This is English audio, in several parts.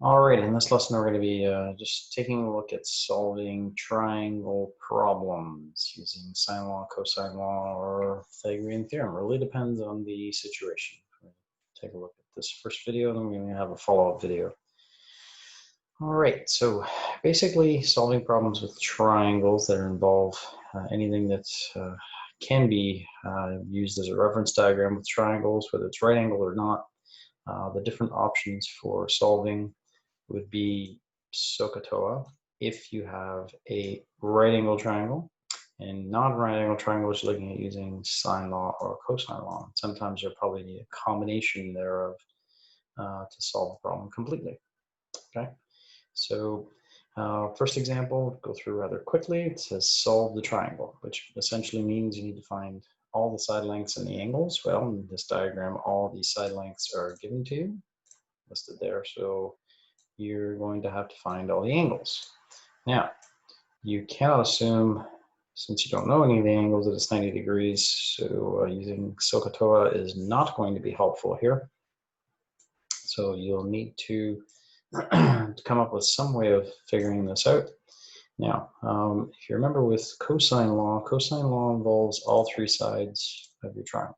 All right, in this lesson, we're going to be just taking a look at solving triangle problems using sine law, cosine law, or Pythagorean theorem. Really depends on the situation. We're going to take a look at this first video, then we're going to have a follow-up video. All right, so basically solving problems with triangles that involve anything that can be used as a reference diagram with triangles, whether it's right angle or not. The different options for solving would be SOHCAHTOA if you have a right angle triangle, and non-right angle triangles you're looking at using sine law or cosine law. Sometimes you'll probably need a combination thereof to solve the problem completely. Okay, so first example, go through rather quickly. It says solve the triangle, which essentially means you need to find all the side lengths and the angles. Well, in this diagram, all these side lengths are given to you, listed there. So you're going to have to find all the angles. Now, you cannot assume, since you don't know any of the angles, that it's 90 degrees, so using SOHCAHTOA is not going to be helpful here. So you'll need to come up with some way of figuring this out. Now, if you remember with cosine law involves all three sides of your triangle,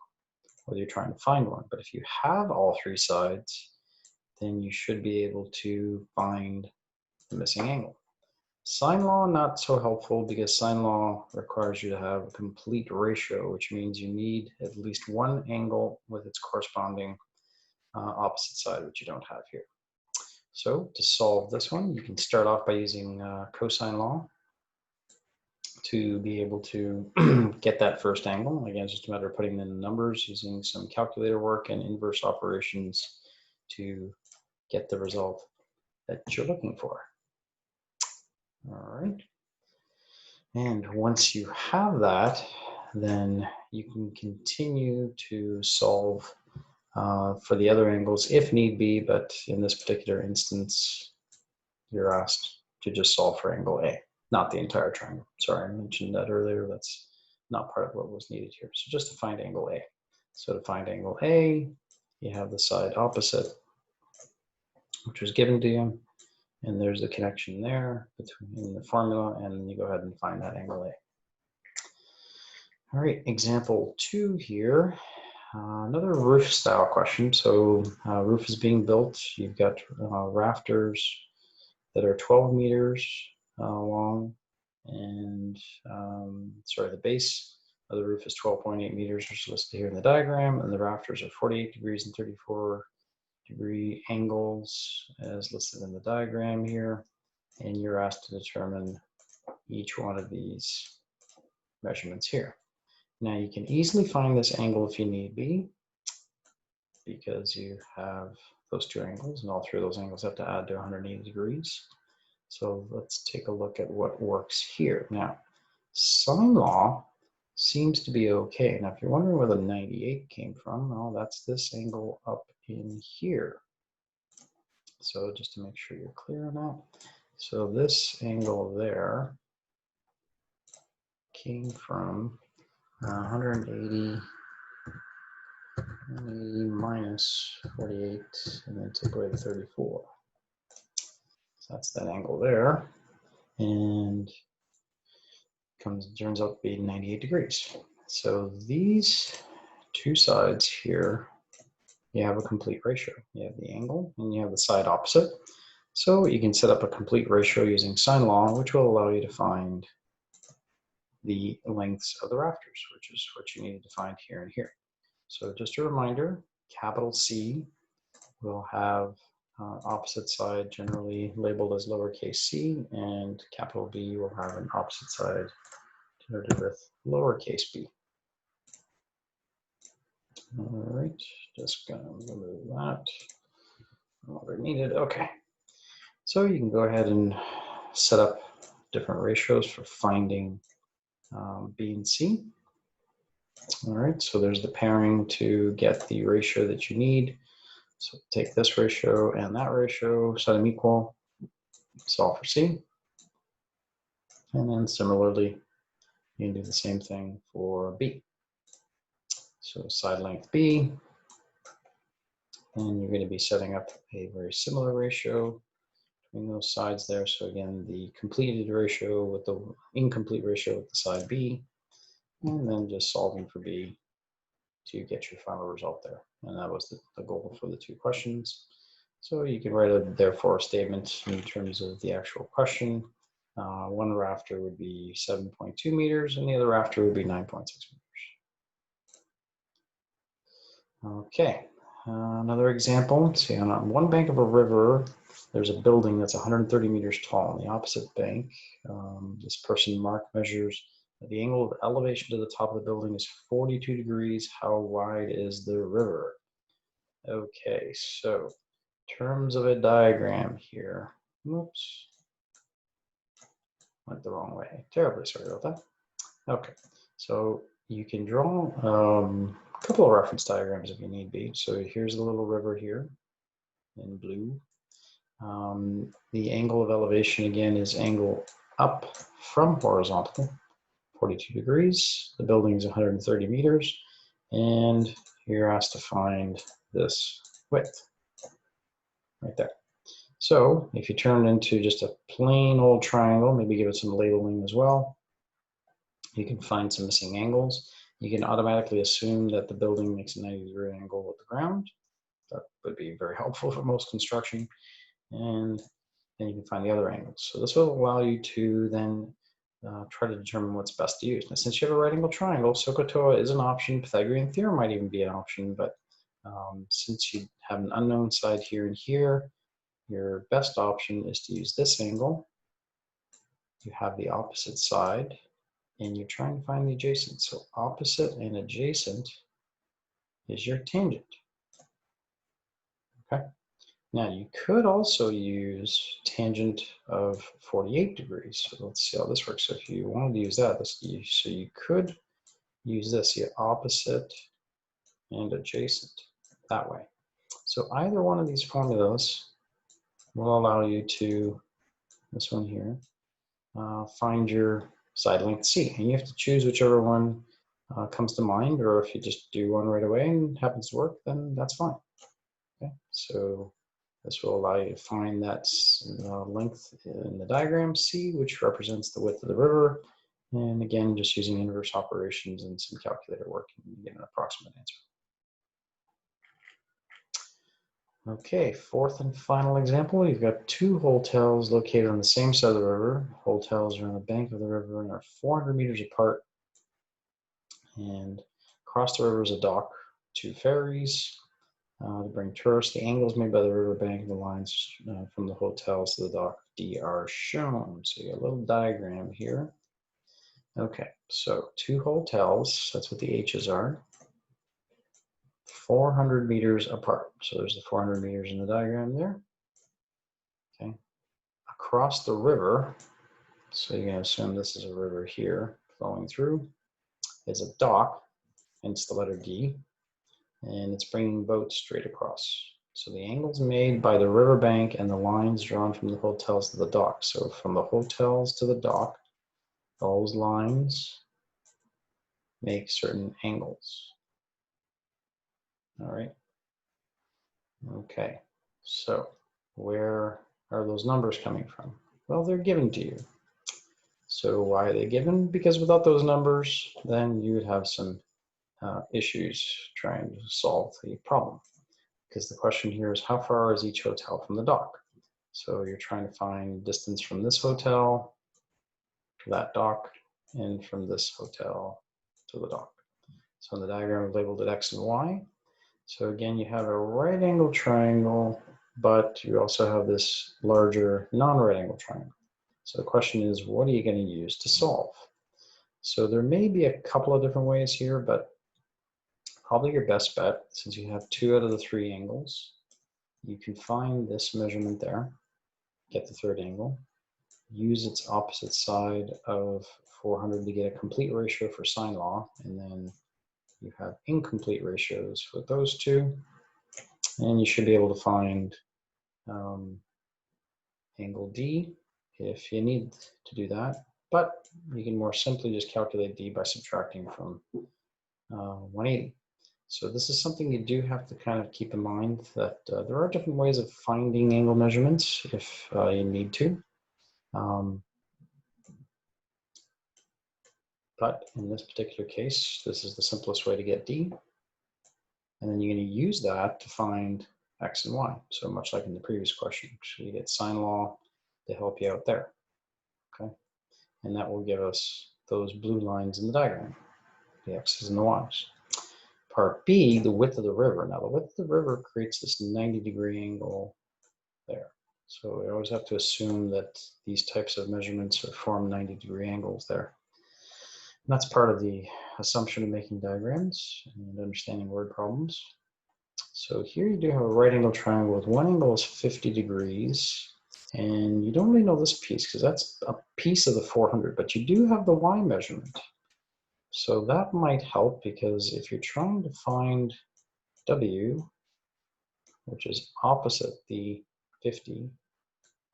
whether you're trying to find one. But if you have all three sides, then you should be able to find the missing angle. Sine law, not so helpful because sine law requires you to have a complete ratio, which means you need at least one angle with its corresponding opposite side, which you don't have here. So to solve this one, you can start off by using cosine law to be able to get that first angle. Again, it's just a matter of putting in the numbers, using some calculator work and inverse operations to get the result that you're looking for. All right. And once you have that, then you can continue to solve for the other angles if need be, but in this particular instance, you're asked to just solve for angle A, not the entire triangle. Sorry, I mentioned that earlier. That's not part of what was needed here. So just to find angle A. So to find angle A, you have the side opposite, which was given to you. And there's the connection there between the formula, and you go ahead and find that angle A. All right, example 2 here. Another roof style question. So roof is being built. You've got rafters that are 12 meters long, and the base of the roof is 12.8 meters, which is listed here in the diagram, and the rafters are 48 degrees and 34-degree angles as listed in the diagram here, and you're asked to determine each one of these measurements here. Now you can easily find this angle if you need be, because you have those two angles, and all three of those angles have to add to 180 degrees. So let's take a look at what works here. Now, sine law seems to be okay. Now, if you're wondering where the 98 came from, well, that's this angle up in here. So just to make sure you're clear on that. So this angle there came from 180 minus 48, and then take away the 34. So that's that angle there, and turns out to be 98 degrees. So these two sides here, you have a complete ratio. You have the angle and you have the side opposite. So you can set up a complete ratio using sine law, which will allow you to find the lengths of the rafters, which is what you needed to find here and here. So just a reminder, capital C will have opposite side generally labeled as lowercase c, and capital B will have an opposite side denoted with lowercase b. All right, just gonna remove that. No longer needed. Okay, so you can go ahead and set up different ratios for finding B and C. All right, so there's the pairing to get the ratio that you need. So take this ratio and that ratio, set them equal, solve for C. And then similarly, you can do the same thing for B. So side length B, and you're going to be setting up a very similar ratio between those sides there. So again, the completed ratio with the incomplete ratio with the side B, and then just solving for B to get your final result there. And that was the goal for the two questions. So you can write a therefore statement in terms of the actual question. One rafter would be 7.2 meters and the other rafter would be 9.6 meters. Okay, another example. See, on one bank of a river, there's a building that's 130 meters tall. On the opposite bank, this person, Mark, measures the angle of elevation to the top of the building is 42 degrees. How wide is the river? Okay, so terms of a diagram here. Whoops, went the wrong way. Terribly sorry about that. Okay, so you can draw a couple of reference diagrams if you need be. So here's the little river here in blue. The angle of elevation again is angle up from horizontal, 42 degrees. The building is 130 meters, and you're asked to find this width right there. So if you turn it into just a plain old triangle, maybe give it some labeling as well, you can find some missing angles. You can automatically assume that the building makes a 90-degree angle with the ground. That would be very helpful for most construction. And then you can find the other angles. So this will allow you to then try to determine what's best to use. Now, since you have a right angle triangle, SOHCAHTOA is an option. Pythagorean theorem might even be an option, but since you have an unknown side here and here, your best option is to use this angle. You have the opposite side, and you're trying to find the adjacent. So opposite and adjacent is your tangent. Okay. Now you could also use tangent of 48 degrees. So let's see how this works. So if you wanted to use that, so you could use this, the opposite and adjacent that way. So either one of these formulas will allow you to, this one here, find your side length C. And you have to choose whichever one comes to mind, or if you just do one right away and happens to work, then that's fine. Okay, so this will allow you to find that length in the diagram C, which represents the width of the river. And again, just using inverse operations and some calculator work, you get an approximate answer. Okay, fourth and final example. You've got two hotels located on the same side of the river. Hotels are on the bank of the river and are 400 meters apart. And across the river is a dock, two ferries to bring tourists. The angles made by the riverbank and the lines from the hotels to the dock D are shown. So you got a little diagram here. Okay, so two hotels, that's what the H's are, 400 meters apart. So there's the 400 meters in the diagram there. Okay, across the river, so you're going to assume this is a river here flowing through, is a dock, hence the letter D, and it's bringing boats straight across. So the angles made by the riverbank and the lines drawn from the hotels to the dock. So from the hotels to the dock, those lines make certain angles. All right. Okay. So where are those numbers coming from? Well, they're given to you. So why are they given? Because without those numbers, then you would have some issues trying to solve the problem. Because the question here is how far is each hotel from the dock? So you're trying to find distance from this hotel to that dock and from this hotel to the dock. So in the diagram I've labeled it X and Y. So again, you have a right angle triangle, but you also have this larger non-right angle triangle. So the question is, what are you going to use to solve? So there may be a couple of different ways here, but probably your best bet, since you have 2 out of the 3 angles, you can find this measurement there, get the third angle, use its opposite side of 400 to get a complete ratio for sine law, and then you have incomplete ratios with those two, and you should be able to find angle D if you need to do that, but you can more simply just calculate D by subtracting from 180. So this is something you do have to kind of keep in mind, that there are different ways of finding angle measurements if you need to. But in this particular case, this is the simplest way to get D. And then you're going to use that to find X and Y. So much like in the previous question. So you get sine law to help you out there. Okay. And that will give us those blue lines in the diagram, the X's and the Y's. Part B, the width of the river. Now the width of the river creates this 90-degree angle there. So we always have to assume that these types of measurements form 90-degree angles there. And that's part of the assumption of making diagrams and understanding word problems. So here you do have a right angle triangle with one angle is 50 degrees. And you don't really know this piece because that's a piece of the 400, but you do have the Y measurement. So that might help, because if you're trying to find W, which is opposite the 50,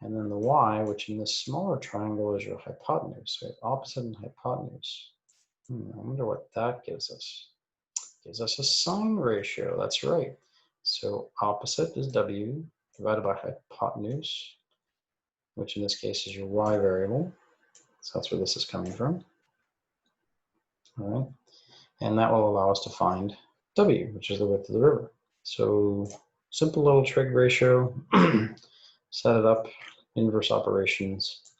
and then the Y, which in this smaller triangle is your hypotenuse, so opposite and hypotenuse. I wonder what that gives us. It gives us a sine ratio, that's right. So opposite is W divided by hypotenuse, which in this case is your Y variable. So that's where this is coming from. All right. And that will allow us to find W, which is the width of the river. So simple little trig ratio, set it up, inverse operations,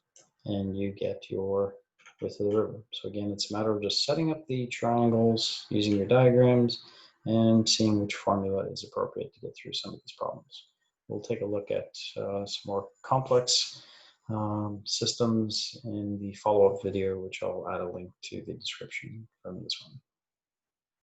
and you get your width of the river. So again, it's a matter of just setting up the triangles using your diagrams and seeing which formula is appropriate to get through some of these problems. We'll take a look at some more complex systems in the follow-up video, which I'll add a link to the description from this one.